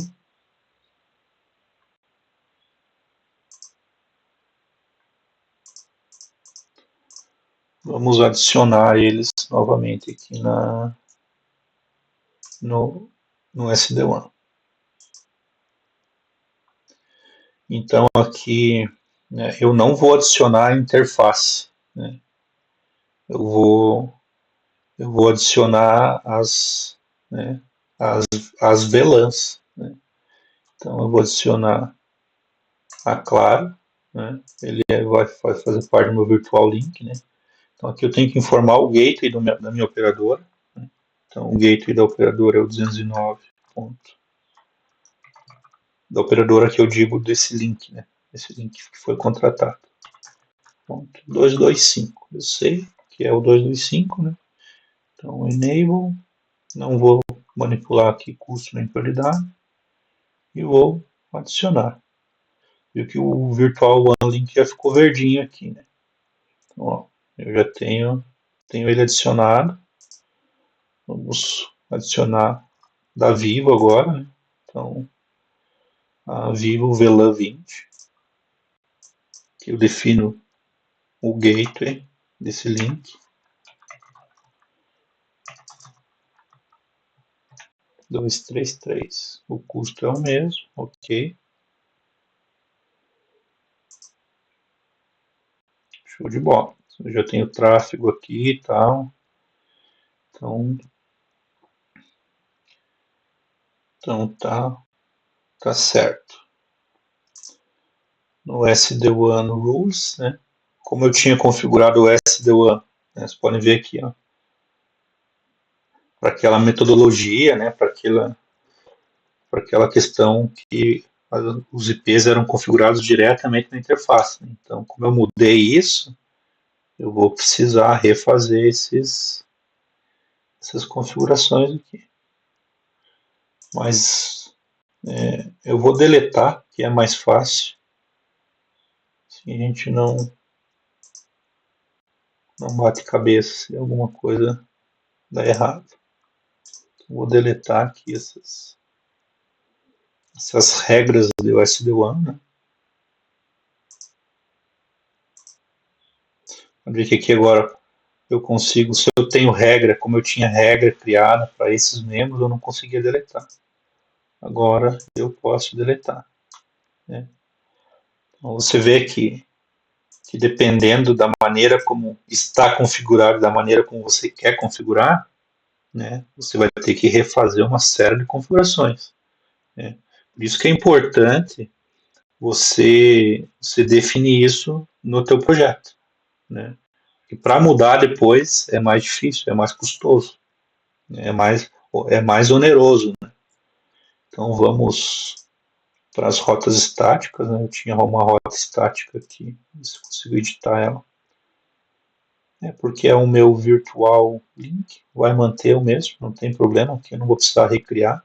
Vamos adicionar eles novamente aqui no SD-WAN. Então aqui, né, eu não vou adicionar a interface, né? Eu vou, eu vou adicionar né, as, as VLANs, né? Então eu vou adicionar a Claro, né? Ele vai fazer parte do meu virtual link, né? Então aqui eu tenho que informar o gateway da minha operadora, né? Então o gateway da operadora é o 209. Da operadora que eu digo desse link, né? Esse link que foi contratado. Ponto 225. Eu sei que é o 225, né? Então enable, não vou manipular aqui custo nem prioridade e vou adicionar. Viu que o virtual one link já ficou verdinho aqui, né? Então, ó, eu já tenho ele adicionado. Vamos adicionar da Vivo agora, né? Então a Vivo VLAN 20, que eu defino o gateway desse link. 233. O custo é o mesmo, ok. Show de bola. Eu já tenho tráfego aqui e tal. Então tá certo. No SD-WAN Rules, né? Como eu tinha configurado o SD-WAN, né, vocês podem ver aqui, ó, para aquela metodologia, né, para aquela questão que os IPs eram configurados diretamente na interface, né? Então, como eu mudei isso, eu vou precisar refazer essas configurações aqui. Mas Eu vou deletar, que é mais fácil. Se a gente não bate cabeça se alguma coisa dá errado. Então, vou deletar aqui essas regras do SD-WAN, né? Vamos ver que aqui agora eu consigo, se eu tenho regra, como eu tinha regra criada para esses membros, eu não conseguia deletar. Agora eu posso deletar, né? Então você vê que dependendo da maneira como está configurado, da maneira como você quer configurar, né, você vai ter que refazer uma série de configurações, né? Por isso que é importante você definir isso no teu projeto, né? E para mudar depois é mais difícil, é mais custoso, né? É mais oneroso, né? Então vamos para as rotas estáticas, né? Eu tinha uma rota estática aqui, se consigo editar ela. Porque é o meu virtual link, vai manter o mesmo, não tem problema, aqui eu não vou precisar recriar.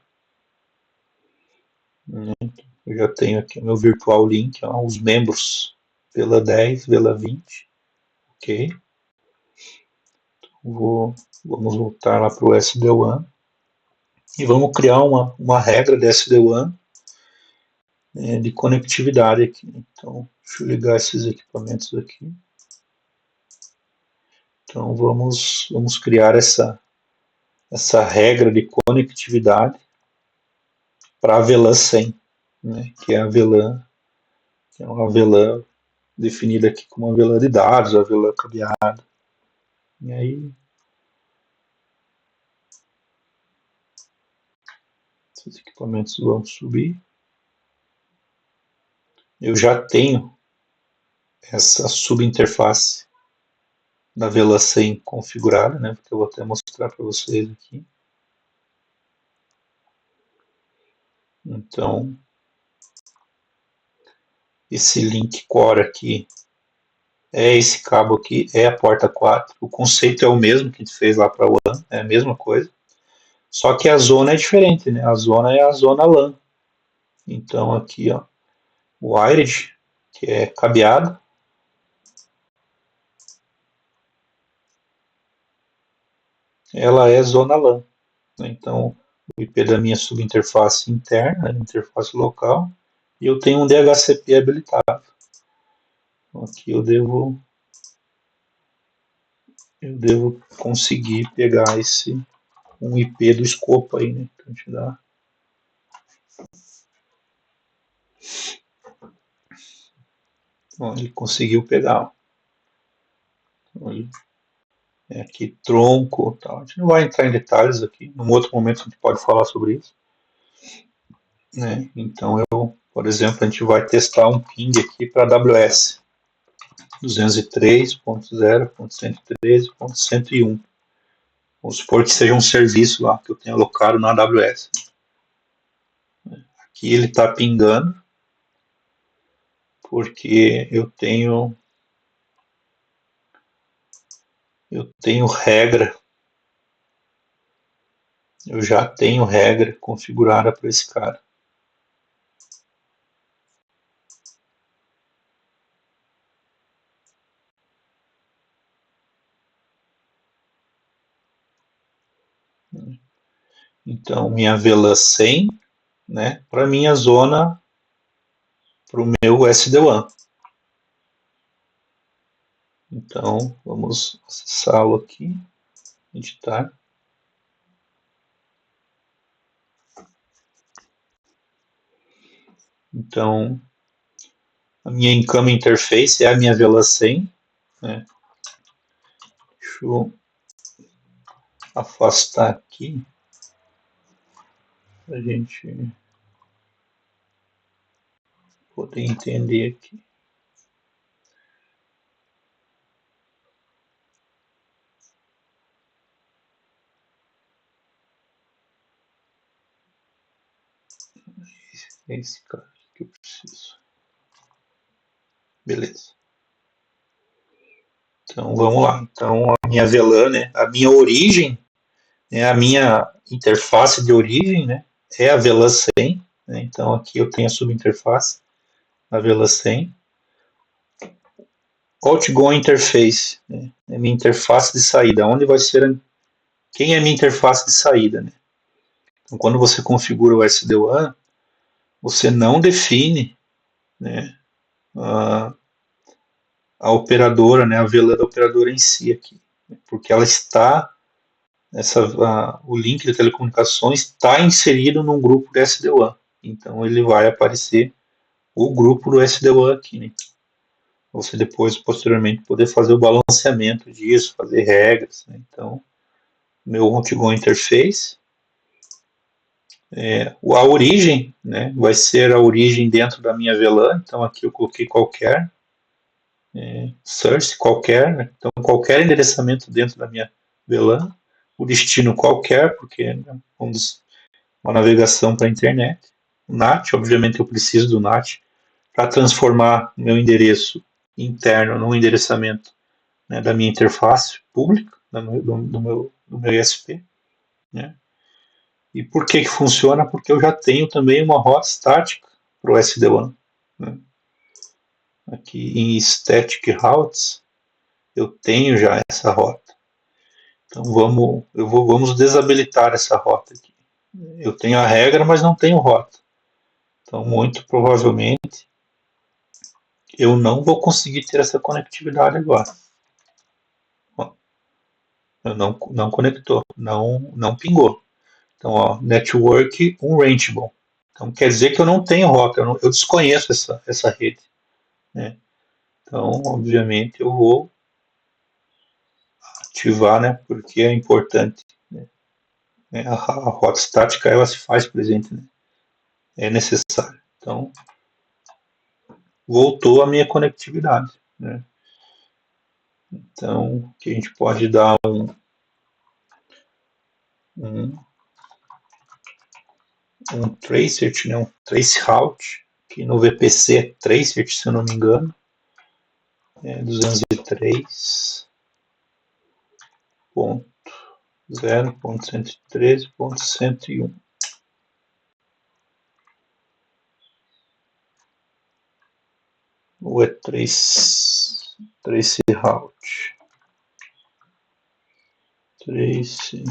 Eu já tenho aqui o meu virtual link, ó, os membros pela 10, pela 20, ok. Vamos voltar lá para o SD-WAN e vamos criar uma regra de SD-WAN de conectividade aqui. Então, deixa eu ligar esses equipamentos aqui. Então, vamos criar essa regra de conectividade para a VLAN 100, né, que é uma VLAN definida aqui como uma VLAN de dados, a VLAN cabeada. E aí, esses equipamentos vão subir. Eu já tenho essa subinterface da VLAN 100 configurada, né, que eu vou até mostrar para vocês aqui. Então, esse link core aqui é esse cabo aqui, é a porta 4. O conceito é o mesmo que a gente fez lá para a WAN, é a mesma coisa. Só que a zona é diferente, né? A zona é a zona LAN. Então aqui, ó, o wired, que é cabeado, ela é zona LAN. Então, o IP da minha subinterface interna, interface local, e eu tenho um DHCP habilitado. Então, aqui eu devo conseguir pegar um IP do escopo aí, né? Então, te dá. Então, ele conseguiu pegar. Então, aqui tronco, tal. A gente não vai entrar em detalhes aqui. Num outro momento a gente pode falar sobre isso, né? Então por exemplo, a gente vai testar um ping aqui para AWS 203.0.113.101. Vamos supor que seja um serviço lá que eu tenho alocado na AWS. Aqui ele está pingando porque eu tenho regra. Eu já tenho regra configurada para esse cara. Então, minha VLAN 100, né, para minha zona, para o meu SD-WAN. Então, vamos acessá-lo aqui, editar. Então, a minha incoming interface é a minha VLAN 100, né? Deixa eu afastar aqui para a gente poder entender aqui. É esse cara que eu preciso. Beleza. Então vamos lá. Então a minha VLAN, né, a minha origem, né, a minha interface de origem, né, é a VLAN 100, né? Então aqui eu tenho a subinterface, a VLAN 100. Outgoing interface, né? É minha interface de saída. Onde vai ser quem é minha interface de saída, né? Então, quando você configura o SD-WAN, você não define, né, a operadora, né, a VLAN da operadora em si aqui, né, porque ela está o link de telecomunicações está inserido num grupo de SD-WAN. Então ele vai aparecer o grupo do SD-WAN aqui, né? Você depois, posteriormente, poder fazer o balanceamento disso, fazer regras, né? Então, meu outgoing interface, a origem, né, vai ser a origem dentro da minha VLAN. Então aqui eu coloquei qualquer, source qualquer, né? Então qualquer endereçamento dentro da minha VLAN, o destino qualquer, porque né, uma navegação para a internet. O NAT, obviamente eu preciso do NAT para transformar meu endereço interno num endereçamento, né, da minha interface pública, do meu ISP, né? E por que funciona? Porque eu já tenho também uma rota estática para o SD-WAN, né? Aqui em Static Routes eu tenho já essa rota. Então vamos desabilitar essa rota aqui. Eu tenho a regra, mas não tenho rota. Então muito provavelmente eu não vou conseguir ter essa conectividade agora. Eu não conectou, não pingou. Então, ó, network unreachable. Então, quer dizer que eu não tenho rota, eu desconheço essa rede, né? Então, obviamente, eu vou ativar, né? Porque é importante, né? A rota estática, ela se faz presente, né? É necessário. Então, voltou a minha conectividade, né? Então, que a gente pode dar um tracert, né? Um trace route, que no VPC é tracert, se eu não me engano. 203.0.113.101. Ou é trace route? Trace.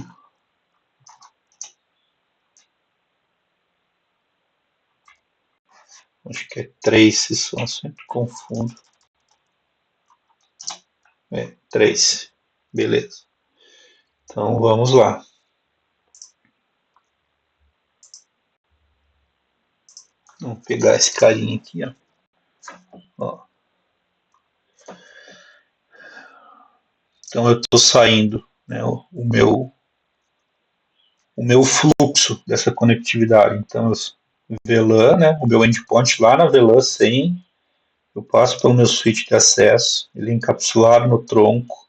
Acho que é trace, só sempre confundo. Trace. Beleza. Então vamos lá. Vamos pegar esse carinha aqui, ó. Então eu estou saindo, né, o meu fluxo dessa conectividade. Então, VLAN, né, o meu endpoint lá na VLAN 100, eu passo pelo meu switch de acesso, ele é encapsulado no tronco,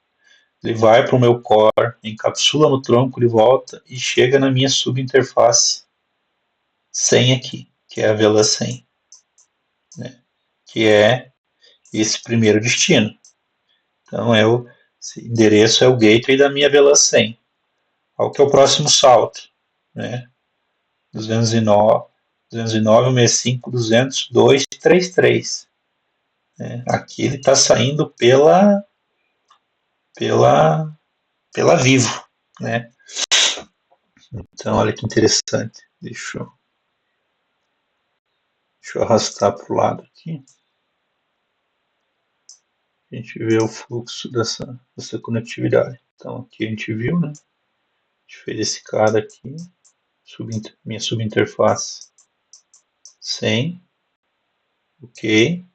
ele vai para o meu core, encapsula no tronco, ele volta e chega na minha subinterface 100 aqui, que é a VLAN 100, né, que é esse primeiro destino. Então, esse endereço é o gateway da minha VLAN 100. Qual que é o próximo salto? Né? 209.165.200.233. Né? Aqui ele está saindo pela Vivo. Né? Então, olha que interessante. Deixa eu arrastar para o lado aqui. A gente vê o fluxo dessa conectividade. Então, aqui a gente viu, né? A gente fez esse cara aqui, minha subinterface 100, ok,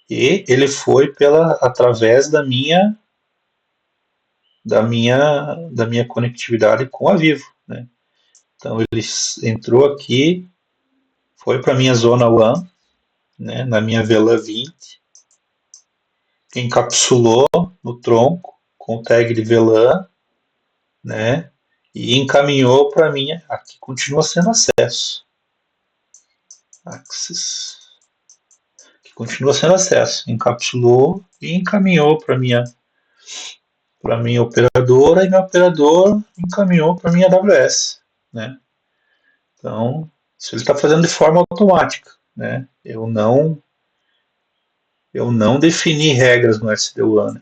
e ele foi através da minha conectividade com a Vivo, né? Então ele entrou aqui, foi para minha zona WAN, né, na minha VLAN 20, encapsulou no tronco com o tag de VLAN, né, e encaminhou para minha, aqui continua sendo acesso, access, aqui continua sendo acesso, encapsulou e encaminhou para minha operadora, e minha operadora encaminhou para minha AWS, né? Então, Isso ele está fazendo de forma automática, né? Eu não defini regras no SD-WAN, né?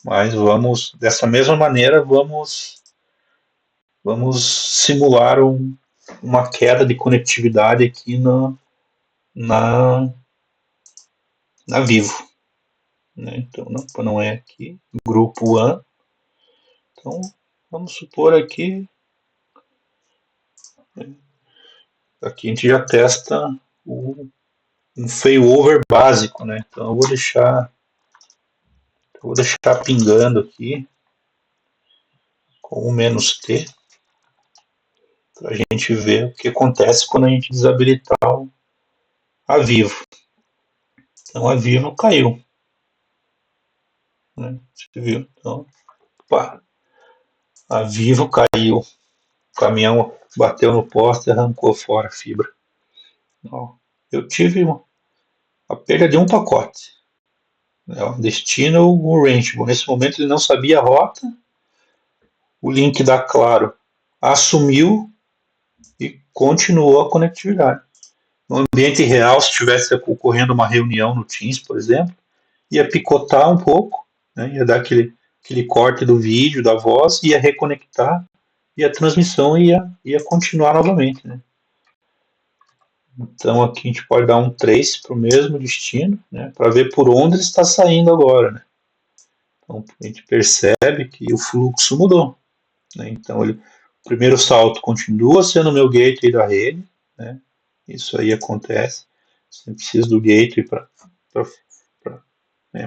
Mas vamos, dessa mesma maneira, vamos simular uma queda de conectividade aqui na, na Vivo, né? Então, não é aqui, grupo WAN. Então, vamos supor aqui a gente já testa um failover básico, né? Então, eu vou deixar pingando aqui com o "-t", para a gente ver o que acontece quando a gente desabilitar a Vivo. Então, a Vivo caiu, né? Você viu? Então, opa, a Vivo caiu. O caminhão bateu no poste e arrancou fora a fibra. Eu tive a perda de um pacote. O destino, o Ranchable. Nesse momento ele não sabia a rota. O link da Claro assumiu e continuou a conectividade. No ambiente real, se estivesse ocorrendo uma reunião no Teams, por exemplo, ia picotar um pouco, né? Ia dar aquele corte do vídeo, da voz, ia reconectar e a transmissão ia continuar novamente, né? Então aqui a gente pode dar um trace para o mesmo destino, né, para ver por onde ele está saindo agora, né? Então a gente percebe que o fluxo mudou, né? Então o primeiro salto continua sendo o meu gateway da rede, né? Isso aí acontece. Você precisa do gateway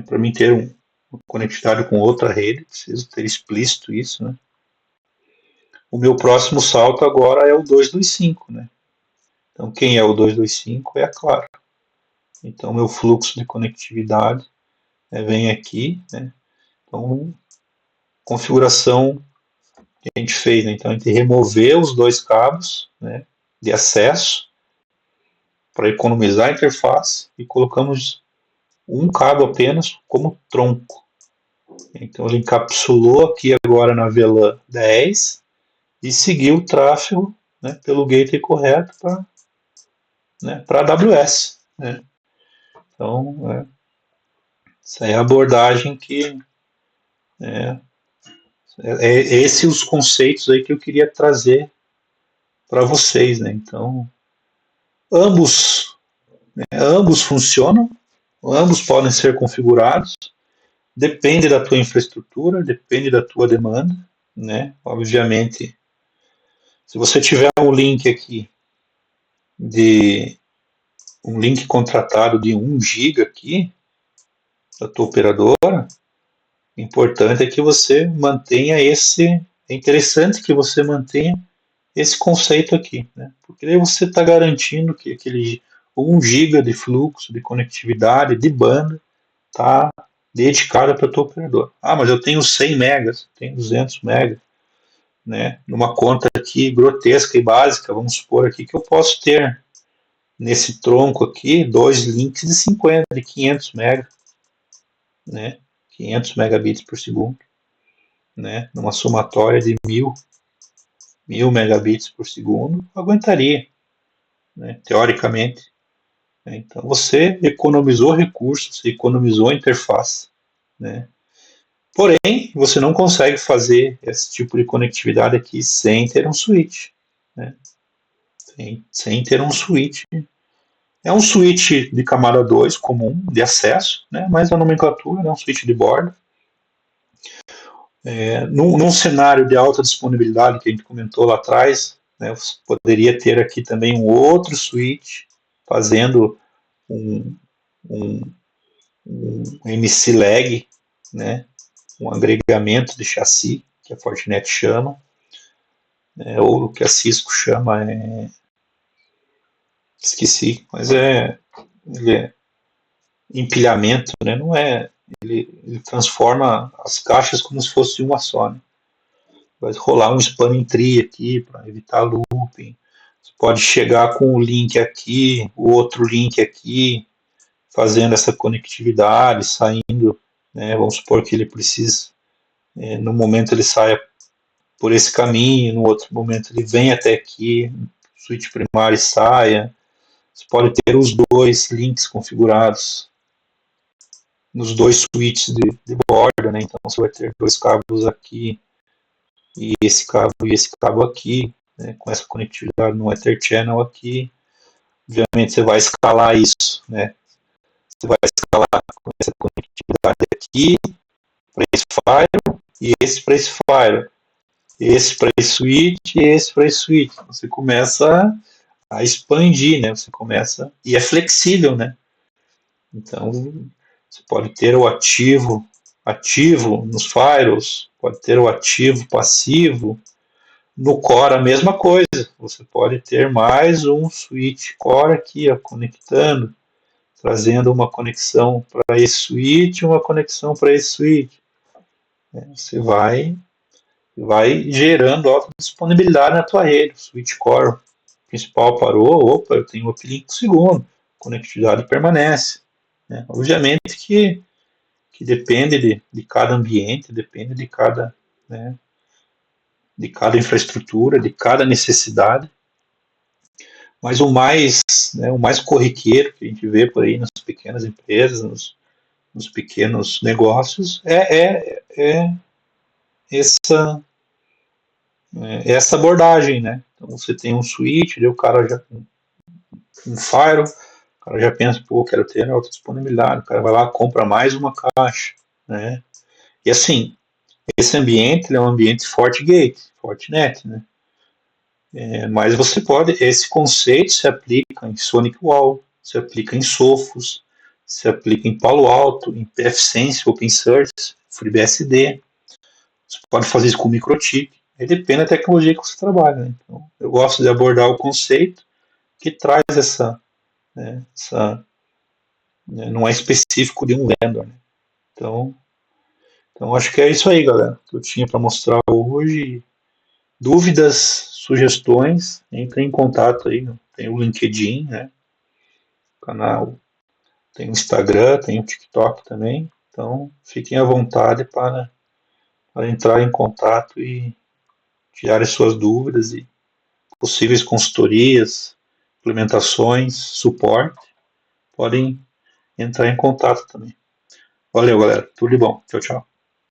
para mim ter uma conectividade com outra rede, preciso ter explícito isso, né? O meu próximo salto agora é o 225, né? Então quem é o 225 é a Claro. Então meu fluxo de conectividade vem aqui, né? Então configuração que a gente fez, né? Então a gente removeu os dois cabos, né, de acesso para economizar a interface e colocamos um cabo apenas como tronco. Então ele encapsulou aqui agora na VLAN 10 e seguiu o tráfego, né, pelo gateway correto para a AWS, né? Então essa é a abordagem que esses os conceitos aí que eu queria trazer para vocês, né? Então ambos funcionam, ambos podem ser configurados, depende da tua infraestrutura, depende da tua demanda, né? Obviamente, se você tiver um link aqui de um link contratado de 1 GB aqui da tua operadora, o importante é que você mantenha é interessante que você mantenha esse conceito aqui, né? Porque aí você está garantindo que aquele 1 GB de fluxo, de conectividade, de banda, está dedicado para a tua operadora. Ah, mas eu tenho 100 megas, tenho 200 megas, né? Numa conta aqui grotesca e básica, vamos supor aqui que eu posso ter nesse tronco aqui 2 links de 50, de 500 megas, né? 500 megabits por segundo, né? Numa somatória de 1000 megabits por segundo, aguentaria, né? Teoricamente. Então você economizou recursos, você economizou interface, né? Porém, você não consegue fazer esse tipo de conectividade aqui sem ter um switch, né? Sem ter um switch. É um switch de camada 2 comum, de acesso, né? Mas a nomenclatura é um switch de borda. Num cenário de alta disponibilidade que a gente comentou lá atrás, né, você poderia ter aqui também um outro switch fazendo um MC lag, né, um agregamento de chassi, que a Fortinet chama, ou o que a Cisco chama, esqueci, mas ele é empilhamento, né, não é, ele transforma as caixas como se fosse uma só, né? Vai rolar um spanning tree aqui para evitar looping. Você pode chegar com o link aqui, o outro link aqui, fazendo essa conectividade, saindo, né? Vamos supor que ele precisa, no momento ele saia por esse caminho, no outro momento ele vem até aqui, switch primário e saia. Você pode ter os dois links configurados nos dois switches de borda, né? Então você vai ter dois cabos aqui e esse cabo aqui, né? Com essa conectividade no Ether Channel aqui. Obviamente você vai escalar isso, né? Você vai escalar com essa conectividade aqui para esse Firewall e esse para esse Firewall. Esse para esse switch e esse para esse switch. Você começa a expandir, né? Você começa e é flexível, né? Então você pode ter o ativo nos firewalls, pode ter o ativo passivo. No core a mesma coisa. Você pode ter mais um switch core aqui, ó, conectando, trazendo uma conexão para esse switch, uma conexão para esse switch. Você vai gerando autodisponibilidade na tua rede. O switch core principal parou, opa, eu tenho o uplink segundo, conectividade permanece. Né? Obviamente que depende de cada ambiente, depende de cada, né, de cada infraestrutura, de cada necessidade. Mas o mais corriqueiro que a gente vê por aí nas pequenas empresas, nos pequenos negócios, é essa abordagem, né? Então você tem um switch, o cara já um firewall, o cara já pensa, pô, quero ter alta disponibilidade, o cara vai lá, compra mais uma caixa, né? E assim, esse ambiente é um ambiente FortiGate, Fortinet, né? Mas você pode, esse conceito se aplica em SonicWall, se aplica em Sophos, se aplica em Palo Alto, em pfSense, OpenSearch, FreeBSD. Você pode fazer isso com microchip. Aí depende da tecnologia que você trabalha. Né? Então, eu gosto de abordar o conceito que traz né, não é específico de um vendor. Né? Então, acho que é isso aí, galera, que eu tinha para mostrar hoje. Dúvidas, sugestões, entre em contato aí. Tem o LinkedIn, né? O canal, tem o Instagram, tem o TikTok também. Então, fiquem à vontade para entrar em contato e tirar as suas dúvidas e possíveis consultorias, implementações, suporte. Podem entrar em contato também. Valeu, galera. Tudo de bom. Tchau, tchau.